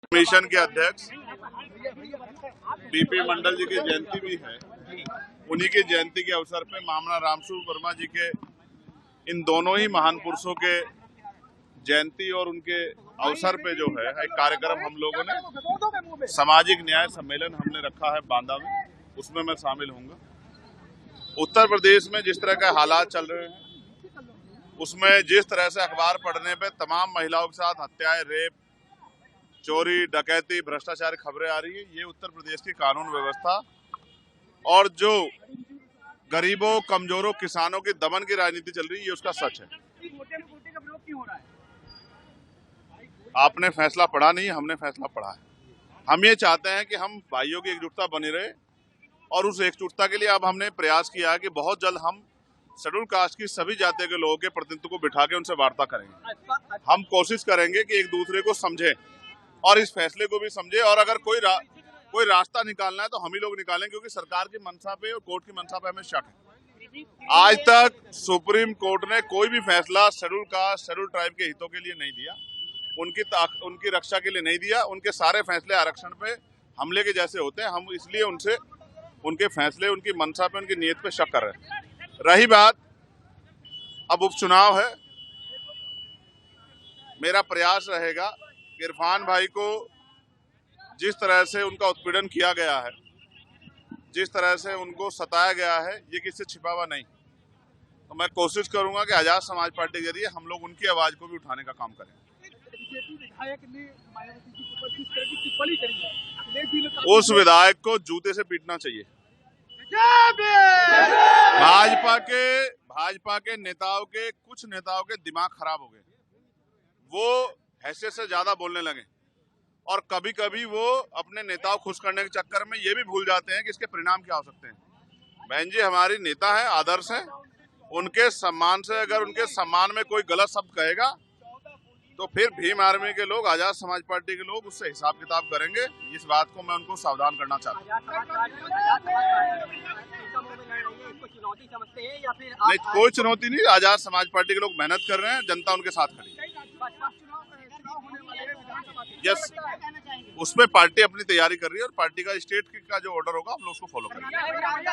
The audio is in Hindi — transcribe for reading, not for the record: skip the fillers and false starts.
मिशन के अध्यक्ष बीपी मंडल जी की जयंती भी है। उन्हीं की जयंती के अवसर पे मामला रामसूर वर्मा जी के इन दोनों ही महान पुरुषों के जयंती और उनके अवसर पे जो है एक कार्यक्रम हम लोगों ने सामाजिक न्याय सम्मेलन हमने रखा है बांदा में, उसमें मैं शामिल होऊंगा। उत्तर प्रदेश में जिस तरह के हालात चल रहे हैं उसमें जिस तरह से अखबार पढ़ने पे तमाम महिलाओं के साथ हत्याएं, रेप, चोरी, डकैती, भ्रष्टाचार खबरें आ रही है, ये उत्तर प्रदेश की कानून व्यवस्था और जो गरीबों, कमजोरों, किसानों की दमन की राजनीति चल रही है, ये उसका सच है। आपने फैसला पढ़ा नहीं, हमने फैसला पढ़ा है। हम ये चाहते हैं कि हम भाइयों की एकजुटता बनी रहे और उस एकजुटता के लिए अब हमने प्रयास किया है कि बहुत जल्द हम शेड्यूल कास्ट की सभी जातियों के लोगों के प्रतिनिधित्व को बिठा के उनसे वार्ता करेंगे। हम कोशिश करेंगे कि एक दूसरे को समझे और इस फैसले को भी समझे, और अगर कोई रास्ता निकालना है तो हम ही लोग निकालें, क्योंकि सरकार की मंशा पे और कोर्ट की मंशा पे हमें शक है। आज तक सुप्रीम कोर्ट ने कोई भी फैसला शेड्यूल कास्ट, शेड्यूल ट्राइब के हितों के लिए नहीं दिया, उनकी रक्षा के लिए नहीं दिया। उनके सारे फैसले आरक्षण पे हमले के जैसे होते हैं। हम इसलिए उनसे उनके फैसले, उनकी मंशा पे, उनकी नीयत पे शक कर रहे हैं। रही बात, अब उपचुनाव है, मेरा प्रयास रहेगा कि इरफान भाई को जिस तरह से उनका उत्पीड़न किया गया है, जिस तरह से उनको सताया गया है, ये किसी से छिपा हुआ नहीं। तो मैं कोशिश करूंगा कि आजाद समाज पार्टी के जरिए हम लोग उनकी आवाज को भी उठाने का काम करें। उस विधायक को जूते से पीटना चाहिए। भाजपा के नेताओं के कुछ नेताओं के दिमाग खराब हो गए, वो हैसियत से ज्यादा बोलने लगे और कभी कभी वो अपने नेताओं खुश करने के चक्कर में ये भी भूल जाते हैं कि इसके परिणाम क्या हो सकते हैं। बहन जी हमारी नेता है, आदर्श है, उनके सम्मान से अगर उनके सम्मान में कोई गलत शब्द कहेगा तो फिर भीम आर्मी के लोग, आजाद समाज पार्टी के लोग उससे हिसाब किताब करेंगे। इस बात को मैं उनको सावधान करना चाहता हूँ। नहीं, कोई चुनौती नहीं। आजाद समाज पार्टी के लोग मेहनत कर रहे हैं, जनता उनके साथ खड़ी है। यस, उसमें पार्टी अपनी तैयारी कर रही है और पार्टी का स्टेट का जो ऑर्डर होगा हम लोग उसको फॉलो करेंगे।